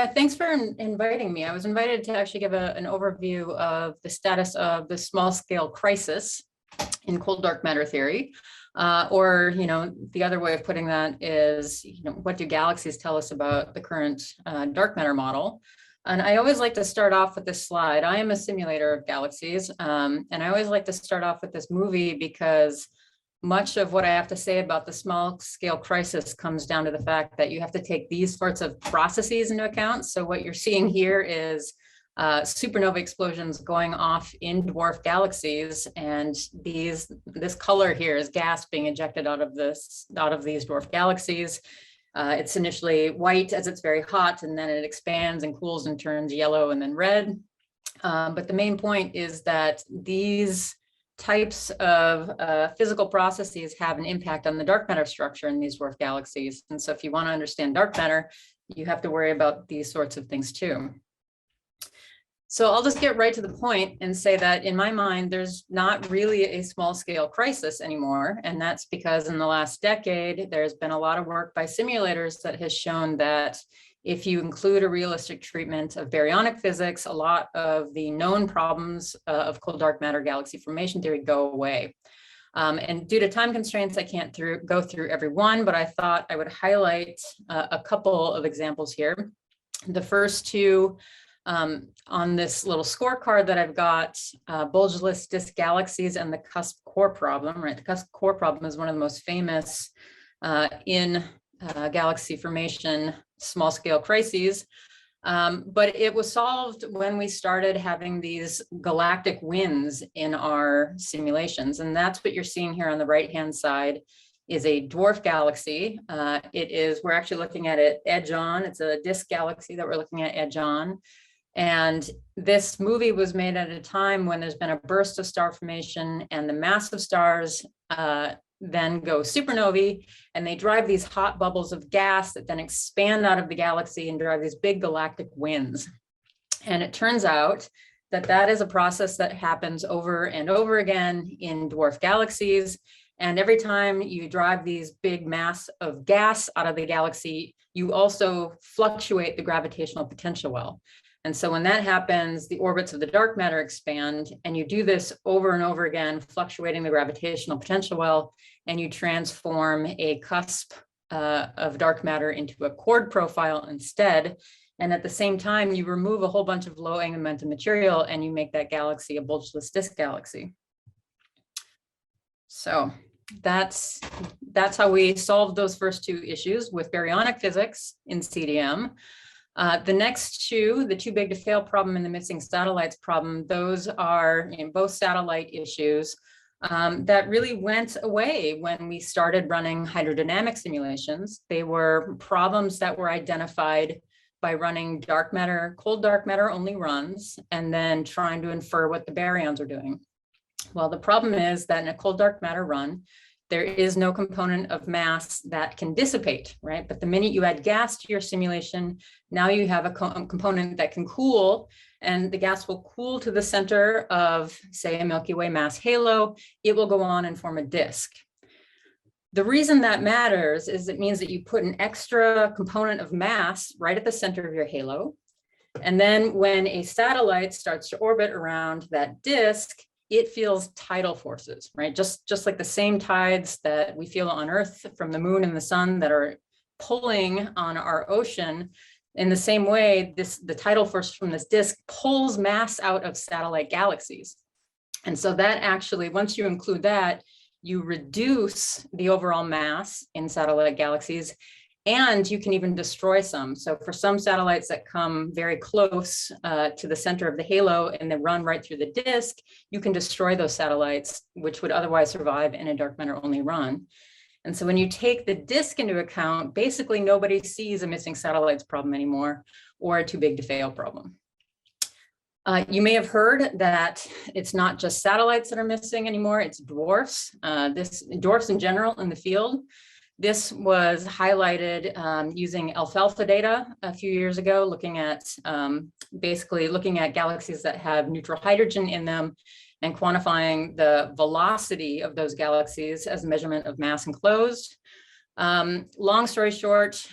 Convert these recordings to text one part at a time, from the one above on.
Thanks for inviting me. I was invited to actually give an overview of the status of the small scale crisis in cold dark matter theory. Or, the other way of putting that is, what do galaxies tell us about the current dark matter model? And I always like to start off with this slide. I am a simulator of galaxies, and I always like to start off with this movie because much of what I have to say about the small scale crisis comes down to the fact that you have to take these sorts of processes into account. So what you're seeing here is supernova explosions going off in dwarf galaxies, and this color here is gas being ejected out of these dwarf galaxies. It's initially white as it's very hot, and then it expands and cools and turns yellow and then red. But the main point is that these types of physical processes have an impact on the dark matter structure in these dwarf galaxies. And so if you want to understand dark matter, you have to worry about these sorts of things too. So I'll just get right to the point and say that in my mind, there's not really a small scale crisis anymore. And that's because in the last decade, there's been a lot of work by simulators that has shown that if you include a realistic treatment of baryonic physics, a lot of the known problems of cold dark matter galaxy formation theory go away. And due to time constraints, I can't go through every one, but I thought I would highlight a couple of examples here. The first two on this little scorecard that I've got, bulgeless disk galaxies and the cusp core problem, right? The cusp core problem is one of the most famous in galaxy formation small scale crises, but it was solved when we started having these galactic winds in our simulations. And that's what you're seeing here on the right hand side is a dwarf galaxy. We're actually looking at it edge on. It's a disk galaxy that we're looking at edge on. And this movie was made at a time when there's been a burst of star formation, and the massive stars then go supernovae, and they drive these hot bubbles of gas that then expand out of the galaxy and drive these big galactic winds. And it turns out that that is a process that happens over and over again in dwarf galaxies. And every time you drive these big mass of gas out of the galaxy, you also fluctuate the gravitational potential well. And so when that happens, the orbits of the dark matter expand, and you do this over and over again, fluctuating the gravitational potential well, and you transform a cusp of dark matter into a chord profile instead. And at the same time, you remove a whole bunch of low angular momentum material, and you make that galaxy a bulgeless disk galaxy. So that's how we solved those first two issues with baryonic physics in CDM. The next two, the too big to fail problem and the missing satellites problem, those are both satellite issues that really went away when we started running hydrodynamic simulations. They were problems that were identified by running dark matter, cold dark matter only runs, and then trying to infer what the baryons are doing. Well, the problem is that in a cold dark matter run, there is no component of mass that can dissipate, right? But the minute you add gas to your simulation, now you have a component that can cool, and the gas will cool to the center of, say, a Milky Way mass halo. It will go on and form a disk. The reason that matters is it means that you put an extra component of mass right at the center of your halo. And then when a satellite starts to orbit around that disk, it feels tidal forces, right? Just like the same tides that we feel on Earth from the moon and the sun that are pulling on our ocean. In the same way, the tidal force from this disk pulls mass out of satellite galaxies. And so that actually, once you include that, you reduce the overall mass in satellite galaxies, and you can even destroy some. So for some satellites that come very close to the center of the halo and then run right through the disk, you can destroy those satellites, which would otherwise survive in a dark matter only run. And so when you take the disk into account, basically nobody sees a missing satellites problem anymore, or a too big to fail problem. You may have heard that it's not just satellites that are missing anymore, it's dwarfs. Dwarfs in general in the field. This was highlighted using alfalfa data a few years ago, looking at basically looking at galaxies that have neutral hydrogen in them and quantifying the velocity of those galaxies as a measurement of mass enclosed. Long story short,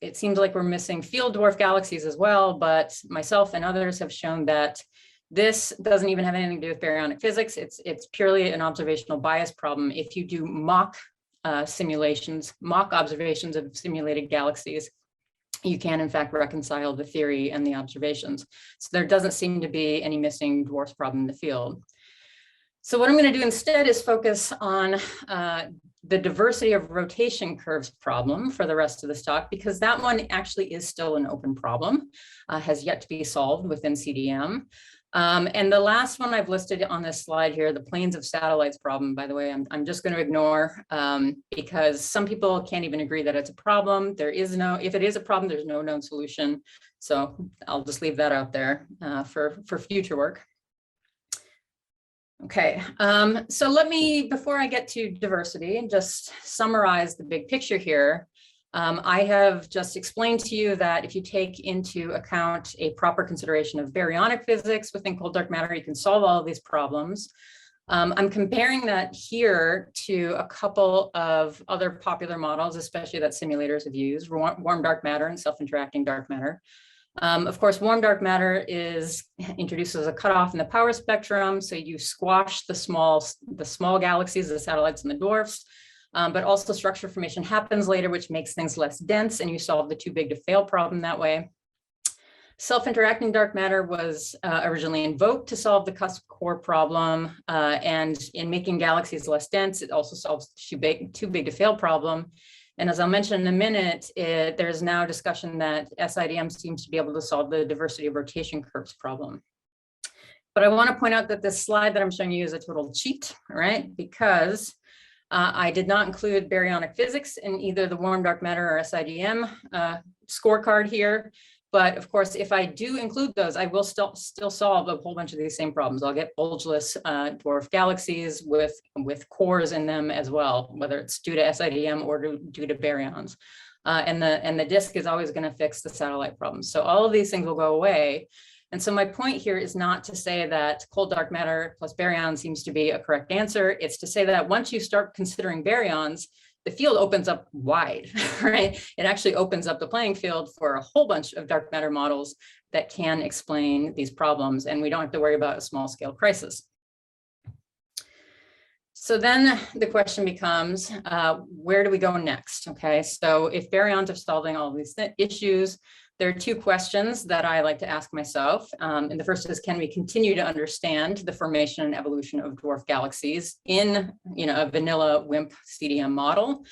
it seems like we're missing field dwarf galaxies as well, but myself and others have shown that this doesn't even have anything to do with baryonic physics. It's purely an observational bias problem. If you do mock simulations, mock observations of simulated galaxies, you can in fact reconcile the theory and the observations. So there doesn't seem to be any missing dwarfs problem in the field. So what I'm going to do instead is focus on the diversity of rotation curves problem for the rest of this talk, because that one actually is still an open problem, has yet to be solved within CDM. And the last one I've listed on this slide here, the planes of satellites problem, by the way, I'm just going to ignore because some people can't even agree that it's a problem. There is no, if it is a problem, there's no known solution. So I'll just leave that out there for future work. Okay, so let me, before I get to diversity, just summarize the big picture here. I have just explained to you that if you take into account a proper consideration of baryonic physics within cold dark matter, you can solve all of these problems. I'm comparing that here to a couple of other popular models, especially that simulators have used, warm dark matter and self-interacting dark matter. Of course, warm dark matter introduces a cutoff in the power spectrum, so you squash the small galaxies, the satellites and the dwarfs, but also structure formation happens later, which makes things less dense, and you solve the too big to fail problem that way. Self-interacting dark matter was originally invoked to solve the cusp core problem, and in making galaxies less dense, it also solves too big to fail problem. And as I'll mention in a minute, there's now discussion that SIDM seems to be able to solve the diversity of rotation curves problem. But I want to point out that this slide that I'm showing you is a total cheat, right? Because I did not include baryonic physics in either the warm dark matter or SIDM scorecard here. But of course, if I do include those, I will still solve a whole bunch of these same problems. I'll get bulgeless dwarf galaxies with cores in them as well, whether it's due to SIDM or due to baryons. And the disk is always going to fix the satellite problem. So all of these things will go away. And so my point here is not to say that cold dark matter plus baryons seems to be a correct answer. It's to say that once you start considering baryons, the field opens up wide, right? It actually opens up the playing field for a whole bunch of dark matter models that can explain these problems, and we don't have to worry about a small scale crisis. So then the question becomes, where do we go next? Okay, so if baryons are solving all of these issues, there are two questions that I like to ask myself. And the first is, can we continue to understand the formation and evolution of dwarf galaxies in a vanilla WIMP CDM model?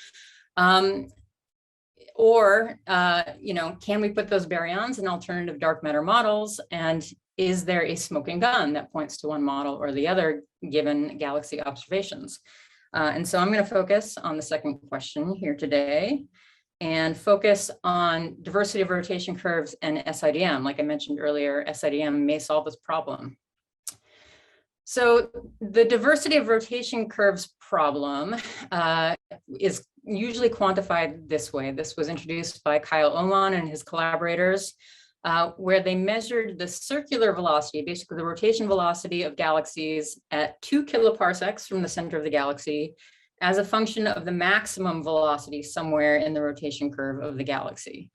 Or can we put those baryons in alternative dark matter models? And is there a smoking gun that points to one model or the other given galaxy observations? And so I'm going to focus on the second question here today, and focus on diversity of rotation curves and SIDM. Like I mentioned earlier, SIDM may solve this problem. So the diversity of rotation curves problem is usually quantified this way. This was introduced by Kyle Oman and his collaborators, where they measured the circular velocity, basically the rotation velocity of galaxies at 2 kiloparsecs from the center of the galaxy, as a function of the maximum velocity somewhere in the rotation curve of the galaxy.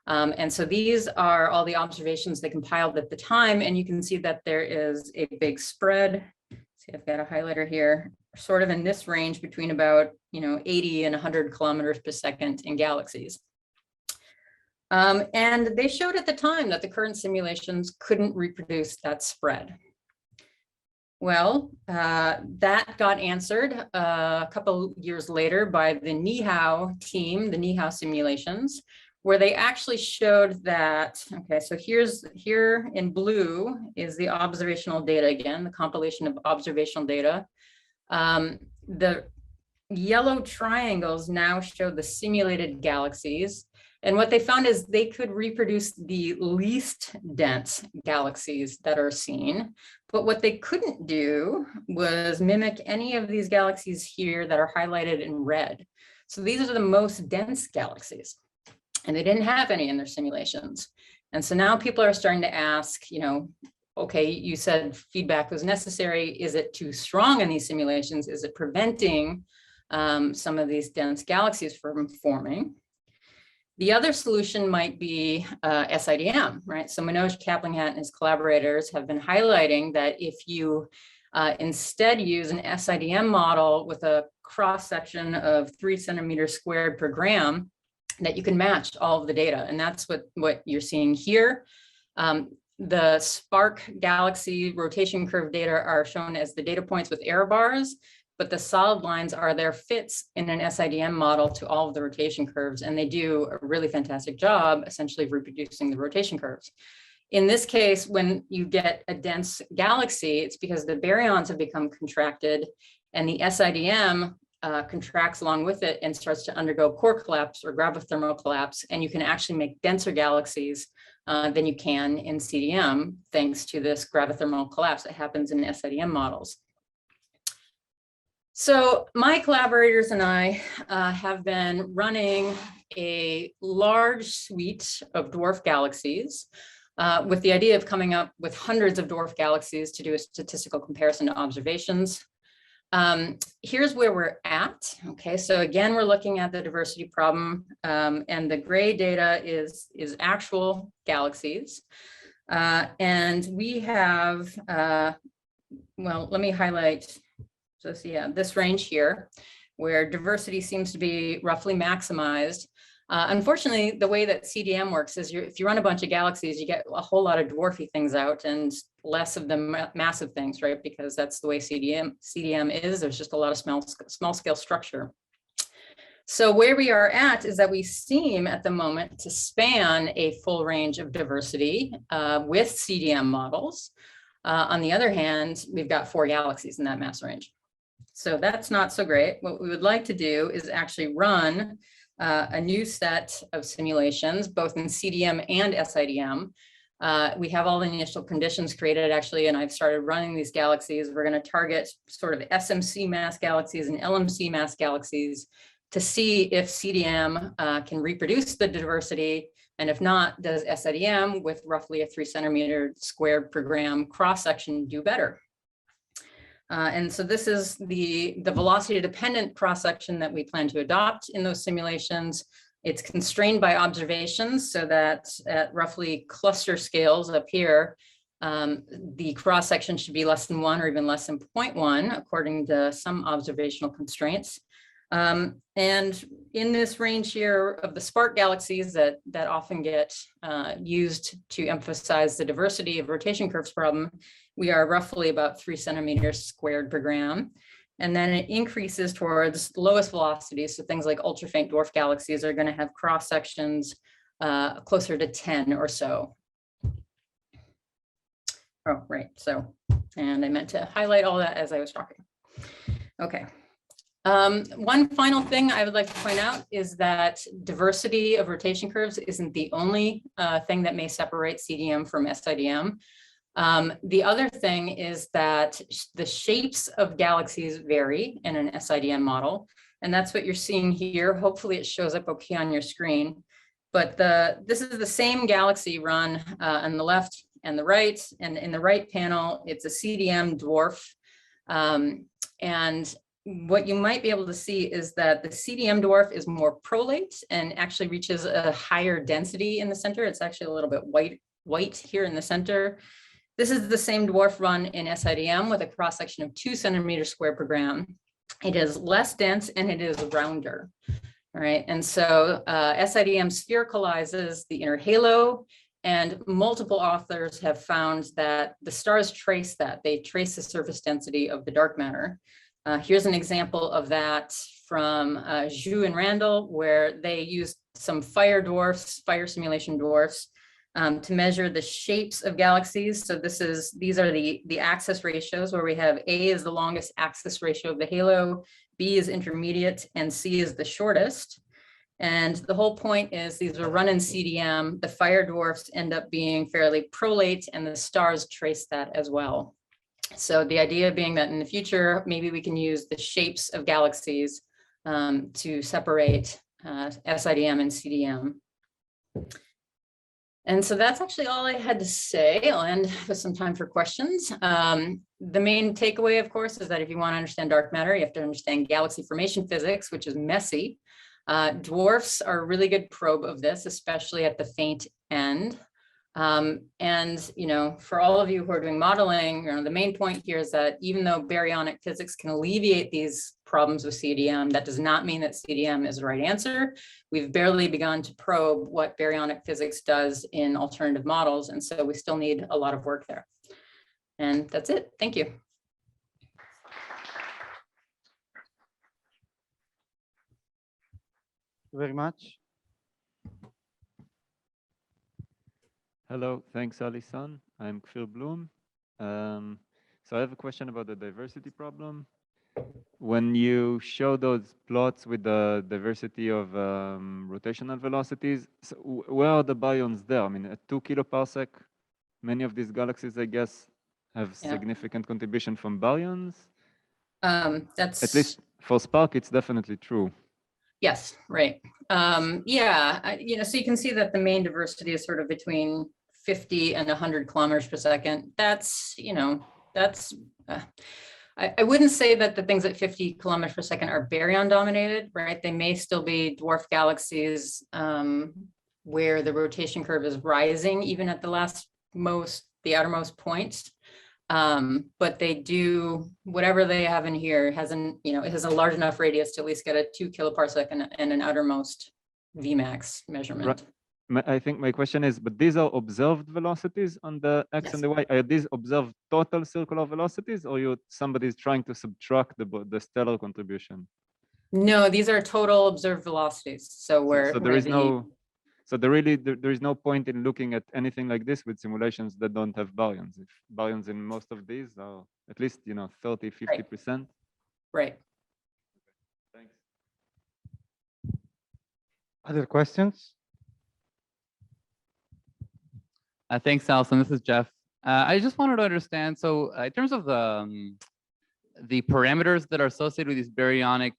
And so these are all the observations they compiled at the time, and you can see that there is a big spread. See, I've got a highlighter here, sort of in this range between about 80 and 100 kilometers per second in galaxies. And they showed at the time that the current simulations couldn't reproduce that spread. Well, that got answered a couple years later by the NIHAO team, the NIHAO simulations, where they actually showed that, okay, so here in blue is the observational data again, the compilation of observational data. The yellow triangles now show the simulated galaxies. And what they found is they could reproduce the least dense galaxies that are seen. But what they couldn't do was mimic any of these galaxies here that are highlighted in red. So these are the most dense galaxies, and they didn't have any in their simulations. And so now people are starting to ask, okay, you said feedback was necessary. Is it too strong in these simulations? Is it preventing some of these dense galaxies from forming? The other solution might be SIDM, right? So Manoj Kaplingat and his collaborators have been highlighting that if you instead use an SIDM model with a cross section of 3 centimeters squared per gram, that you can match all of the data. And that's what you're seeing here. The Spark Galaxy rotation curve data are shown as the data points with error bars, but the solid lines are their fits in an SIDM model to all of the rotation curves. And they do a really fantastic job, essentially reproducing the rotation curves. In this case, when you get a dense galaxy, it's because the baryons have become contracted and the SIDM contracts along with it and starts to undergo core collapse or gravithermal collapse. And you can actually make denser galaxies than you can in CDM, thanks to this gravithermal collapse that happens in SIDM models. So my collaborators and I have been running a large suite of dwarf galaxies with the idea of coming up with hundreds of dwarf galaxies to do a statistical comparison to observations. Here's where we're at. Okay, so again, we're looking at the diversity problem, and the gray data is actual galaxies. And we have, well, let me highlight. So yeah, this range here, where diversity seems to be roughly maximized. Unfortunately, the way that CDM works is if you run a bunch of galaxies, you get a whole lot of dwarfy things out and less of the massive things, right? Because that's the way CDM is. There's just a lot of small scale structure. So where we are at is that we seem at the moment to span a full range of diversity with CDM models. On the other hand, we've got 4 galaxies in that mass range. So that's not so great. What we would like to do is actually run a new set of simulations, both in CDM and SIDM. We have all the initial conditions created actually, and I've started running these galaxies. We're going to target sort of SMC mass galaxies and LMC mass galaxies to see if CDM can reproduce the diversity, and if not, does SIDM with roughly a 3 centimeter squared per gram cross section do better? And so this is the velocity dependent cross section that we plan to adopt in those simulations. It's constrained by observations so that at roughly cluster scales up here, the cross section should be less than 1 or even less than 0.1 according to some observational constraints. And in this range here of the Spark galaxies that often get used to emphasize the diversity of rotation curves problem, we are roughly about 3 centimeters squared per gram. And then it increases towards lowest velocities. So things like ultra-faint dwarf galaxies are going to have cross sections closer to 10 or so. Oh, right. So, and I meant to highlight all that as I was talking. Okay. One final thing I would like to point out is that diversity of rotation curves isn't the only thing that may separate CDM from SIDM. The other thing is that the shapes of galaxies vary in an SIDM model, and that's what you're seeing here. Hopefully it shows up okay on your screen, but this is the same galaxy run on the left and the right, and in the right panel, it's a CDM dwarf. And what you might be able to see is that the CDM dwarf is more prolate and actually reaches a higher density in the center. It's actually a little bit white here in the center. This is the same dwarf run in SIDM with a cross section of 2 centimeters squared per gram. It is less dense and it is rounder. All right, and so SIDM sphericalizes the inner halo, and multiple authors have found that the stars trace that. They trace the surface density of the dark matter. Here's an example of that from Zhu and Randall, where they used some fire simulation dwarfs to measure the shapes of galaxies. So these are the axis ratios, where we have A is the longest axis ratio of the halo, B is intermediate, and C is the shortest. And the whole point is these are run in CDM. The fire dwarfs end up being fairly prolate, and the stars trace that as well. So the idea being that in the future, maybe we can use the shapes of galaxies to separate SIDM and CDM. And so that's actually all I had to say. I'll end with some time for questions. The main takeaway, of course, is that if you want to understand dark matter, you have to understand galaxy formation physics, which is messy. Dwarfs are a really good probe of this, especially at the faint end. And, you know, for all of you who are doing modeling, you know, the main point here is that even though baryonic physics can alleviate these problems with CDM, that does not mean that CDM is the right answer. We've barely begun to probe what baryonic physics does in alternative models. And so we still need a lot of work there. And that's it. Thank you. Very much. Hello, thanks, Alyson. I'm Kfir Bloom. So I have a question about the diversity problem. When you show those plots with the diversity of rotational velocities, so where are the baryons there? I mean, at 2 kiloparsec, many of these galaxies, I guess, have significant contribution from baryons. That's at least for Spark, it's definitely true. Yes, right. Yeah, you know, so you can see that the main diversity is sort of between 50 and 100 kilometers per second. That's, you know, that's, I wouldn't say that the things at 50 kilometers per second are baryon dominated, right? They may still be dwarf galaxies where the rotation curve is rising, even at the outermost points. But they do, whatever they have in here it has a large enough radius to at least get a 2 kiloparsec and an outermost Vmax measurement. Right. I think my question is, but these are observed velocities on the X and the Y. Are these observed total circular velocities, or somebody's trying to subtract the stellar contribution? No, these are total observed velocities. So there is no point in looking at anything like this with simulations that don't have baryons. If baryons in most of these are at least 30, 50%. Right. Thanks. Other questions? Thanks, Alyson. This is Jeff. I just wanted to understand, so in terms of the parameters that are associated with these baryonic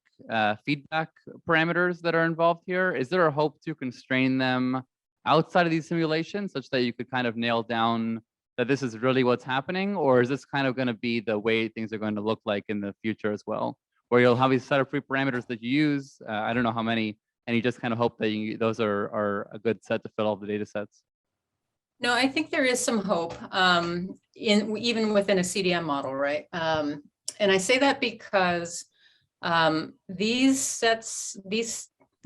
feedback parameters that are involved here, is there a hope to constrain them outside of these simulations such that you could kind of nail down that this is really what's happening? Or is this kind of going to be the way things are going to look like in the future as well, where you'll have these set of free parameters that you use, I don't know how many, and you just kind of hope that those are a good set to fill all the data sets? No, I think there is some hope even within a CDM model, right? And I say that because these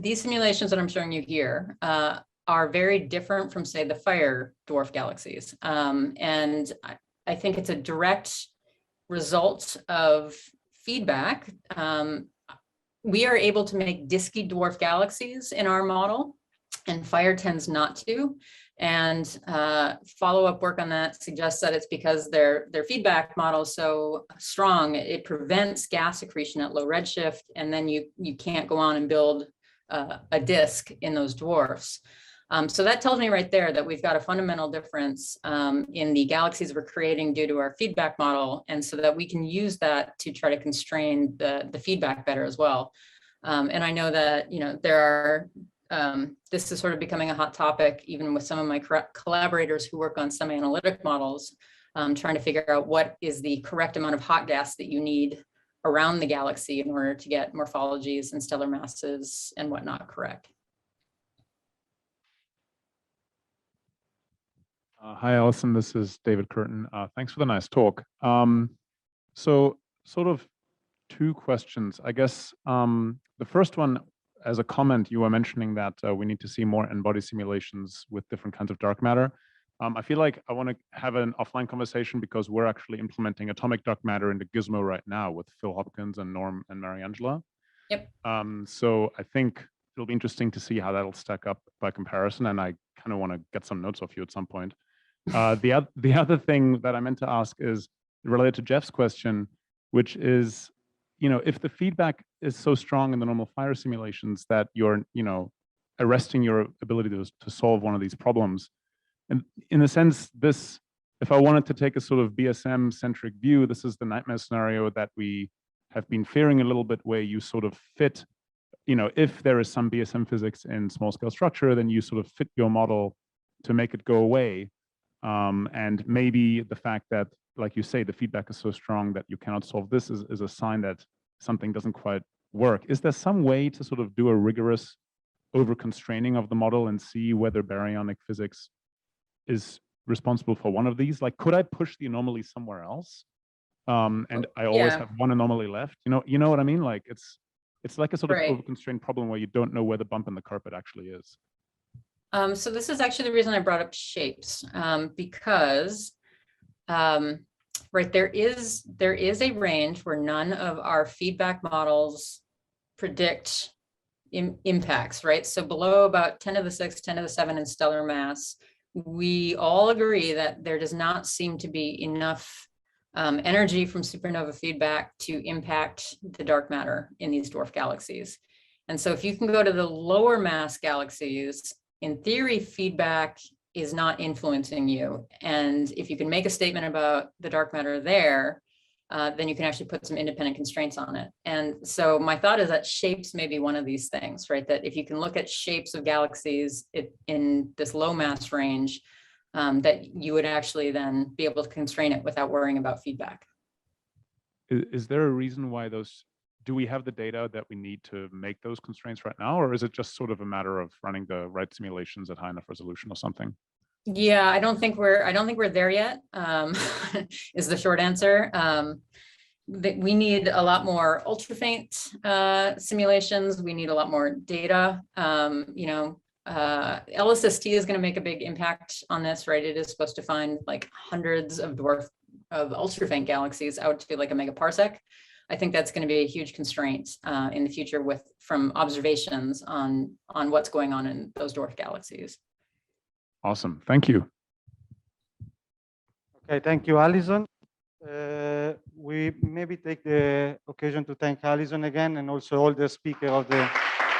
simulations that I'm showing you here are very different from, say, the fire dwarf galaxies. And I think it's a direct result of feedback. We are able to make disky dwarf galaxies in our model, and fire tends not to. And follow-up work on that suggests that it's because their feedback model is so strong, it prevents gas accretion at low redshift, and then you can't go on and build a disk in those dwarfs. So that tells me right there that we've got a fundamental difference in the galaxies we're creating due to our feedback model, and so that we can use that to try to constrain the feedback better as well. And I know that there are this is sort of becoming a hot topic, even with some of my collaborators who work on semi-analytic models, trying to figure out what is the correct amount of hot gas that you need around the galaxy in order to get morphologies and stellar masses and whatnot correct. Hi, Alyson. This is David Curtin. Thanks for the nice talk. So sort of two questions. I guess the first one, as a comment, you were mentioning that we need to see more n-body simulations with different kinds of dark matter. I feel like I want to have an offline conversation because we're actually implementing atomic dark matter into Gizmo right now with Phil Hopkins and Norm and Mariangela. Yep. So I think it'll be interesting to see how that'll stack up by comparison, and I kind of want to get some notes off you at some point. The other thing that I meant to ask is related to Jeff's question, which is, if the feedback is so strong in the normal fire simulations that you're, arresting your ability to solve one of these problems. And in a sense, if I wanted to take a sort of BSM-centric view, this is the nightmare scenario that we have been fearing a little bit, where you sort of fit, if there is some BSM physics in small-scale structure, then you sort of fit your model to make it go away. And maybe the fact that, like you say, the feedback is so strong that you cannot solve this is a sign that something doesn't quite work. Is there some way to sort of do a rigorous over-constraining of the model and see whether baryonic physics is responsible for one of these? Like, could I push the anomaly somewhere else? And I always Yeah. have one anomaly left. You know what I mean? Like, it's like a sort of Right. over-constrained problem where you don't know where the bump in the carpet actually is. So this is actually the reason I brought up shapes, because right, there is a range where none of our feedback models predict impacts, right? So below about 10 to the 6, 10 to the 7 in stellar mass, we all agree that there does not seem to be enough energy from supernova feedback to impact the dark matter in these dwarf galaxies. And so if you can go to the lower mass galaxies, in theory, feedback is not influencing you. And if you can make a statement about the dark matter there, then you can actually put some independent constraints on it. And so my thought is that shapes may be one of these things, right? That if you can look at shapes of galaxies in this low mass range, that you would actually then be able to constrain it without worrying about feedback. Is there a reason why do we have the data that we need to make those constraints right now? Or is it just sort of a matter of running the right simulations at high enough resolution or something? Yeah, I don't think we're there yet, is the short answer. That we need a lot more ultra faint simulations. We need a lot more data. LSST is going to make a big impact on this, right? It is supposed to find like hundreds of ultra faint galaxies out to like a megaparsec. I think that's going to be a huge constraint in the future from observations on what's going on in those dwarf galaxies. Awesome. Thank you. Okay, thank you, Alyson. We maybe take the occasion to thank Alyson again and also all the speakers of the